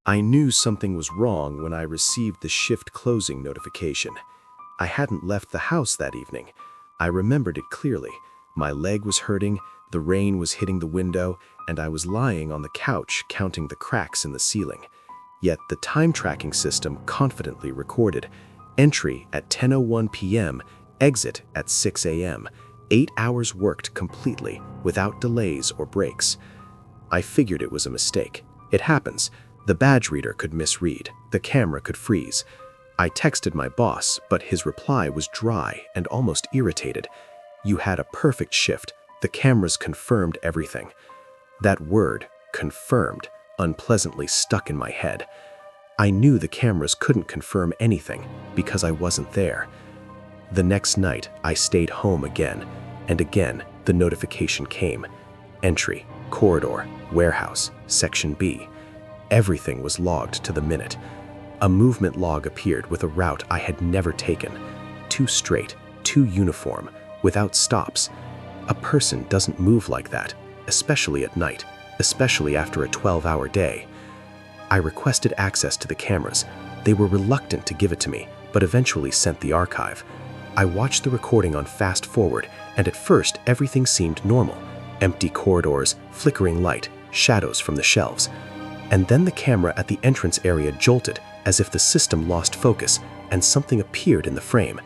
I knew something was wrong when I received the shift closing notification. I hadn't left the house that evening. I remembered it clearly. My leg was hurting, the rain was hitting the window, and I was lying on the couch counting the cracks in the ceiling. Yet the time tracking system confidently recorded entry at 10:01 p.m., exit at 6 a.m., 8 hours worked completely, without delays or breaks. I figured it was a mistake. It happens. The badge reader could misread, the camera could freeze. I texted my boss, but his reply was dry and almost irritated. You had a perfect shift. The cameras confirmed everything. That word, confirmed, unpleasantly stuck in my head. I knew the cameras couldn't confirm anything because I wasn't there. The next night, I stayed home again, and again the notification came. Entry, corridor, warehouse, section B. Everything was logged to the minute. A movement log appeared with a route I had never taken. Too straight, too uniform, without stops. A person doesn't move like that, especially at night, especially after a 12-hour day. I requested access to the cameras. They were reluctant to give it to me, but eventually sent the archive. I watched the recording on fast forward, and at first everything seemed normal. Empty corridors, flickering light, shadows from the shelves. And then the camera at the entrance area jolted, as if the system lost focus, and something appeared in the frame.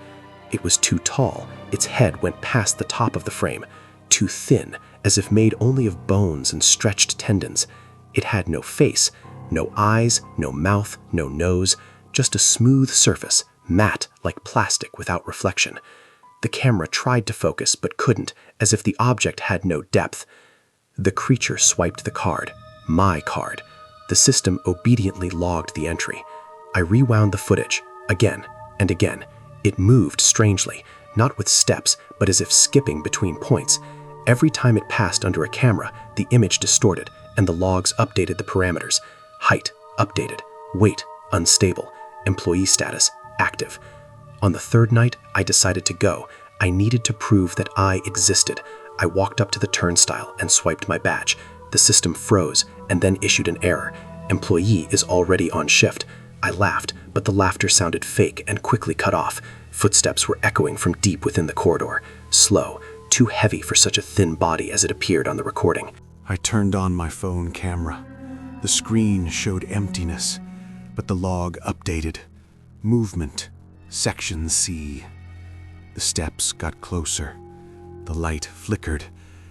It was too tall. Its head went past the top of the frame. Too thin, as if made only of bones and stretched tendons. It had no face, no eyes, no mouth, no nose, just a smooth surface, matte like plastic without reflection. The camera tried to focus but couldn't, as if the object had no depth. The creature swiped the card, my card. The system obediently logged the entry. I rewound the footage, again and again. It moved strangely, not with steps, but as if skipping between points. Every time it passed under a camera, the image distorted, and the logs updated the parameters. Height, updated. Weight, unstable. Employee status, active. On the third night, I decided to go. I needed to prove that I existed. I walked up to the turnstile and swiped my badge. The system froze and then issued an error. Employee is already on shift. I laughed, but the laughter sounded fake and quickly cut off. Footsteps were echoing from deep within the corridor. Slow, too heavy for such a thin body as it appeared on the recording. I turned on my phone camera. The screen showed emptiness, but the log updated. Movement, section C. The steps got closer. The light flickered,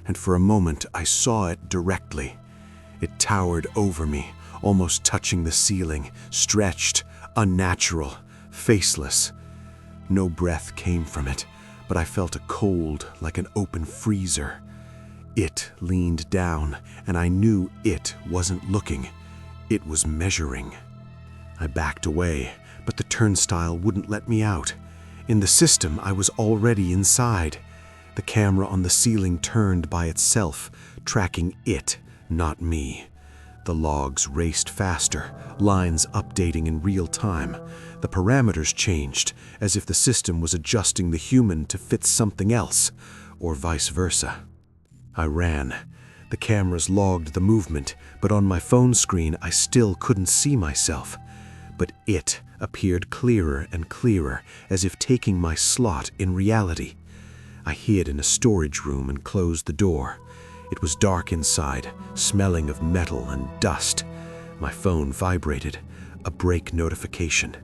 and for a moment I saw it directly. It towered over me, almost touching the ceiling, stretched, unnatural, faceless. No breath came from it, but I felt a cold like an open freezer. It leaned down, and I knew it wasn't looking. It was measuring. I backed away, but the turnstile wouldn't let me out. In the system, I was already inside. The camera on the ceiling turned by itself, tracking it, not me. The logs raced faster, lines updating in real time. The parameters changed, as if the system was adjusting the human to fit something else, or vice versa. I ran. The cameras logged the movement, but on my phone screen I still couldn't see myself. But it appeared clearer and clearer, as if taking my slot in reality. I hid in a storage room and closed the door. It was dark inside, smelling of metal and dust. My phone vibrated, a break notification.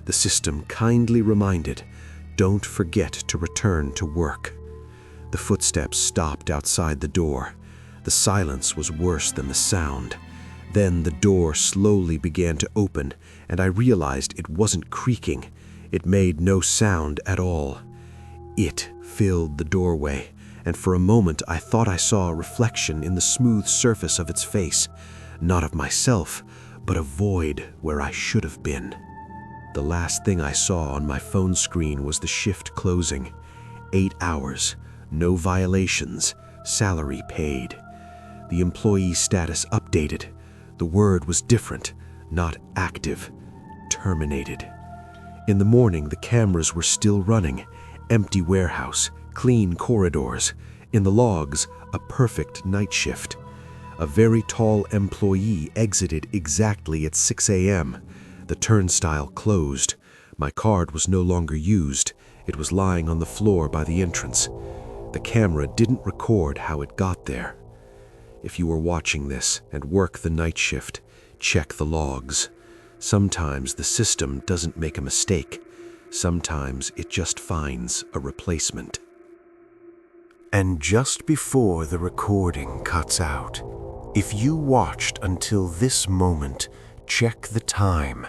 The system kindly reminded, "Don't forget to return to work." The footsteps stopped outside the door. The silence was worse than the sound. Then the door slowly began to open, and I realized it wasn't creaking. It made no sound at all. It filled the doorway, and for a moment I thought I saw a reflection in the smooth surface of its face, not of myself, but a void where I should have been. The last thing I saw on my phone screen was the shift closing. 8 hours, no violations, salary paid. The employee status updated. The word was different, not active, terminated. In the morning, the cameras were still running. Empty warehouse, clean corridors. In the logs, a perfect night shift. A very tall employee exited exactly at 6 a.m. The turnstile closed. My card was no longer used. It was lying on the floor by the entrance. The camera didn't record how it got there. If you are watching this and work the night shift, check the logs. Sometimes the system doesn't make a mistake. Sometimes it just finds a replacement. And just before the recording cuts out, if you watched until this moment, check the time.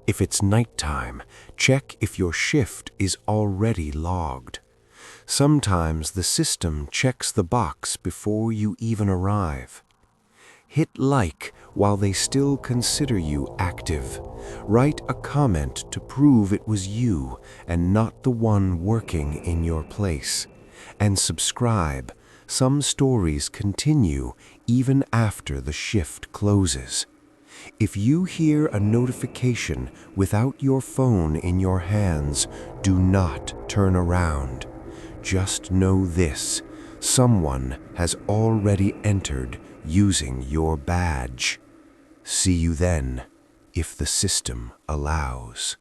If it's nighttime, check if your shift is already logged. Sometimes the system checks the box before you even arrive. Hit like while they still consider you active. Write a comment to prove it was you and not the one working in your place. And subscribe. Some stories continue even after the shift closes. If you hear a notification without your phone in your hands, do not turn around. Just know this: someone has already entered using your badge. See you then, if the system allows.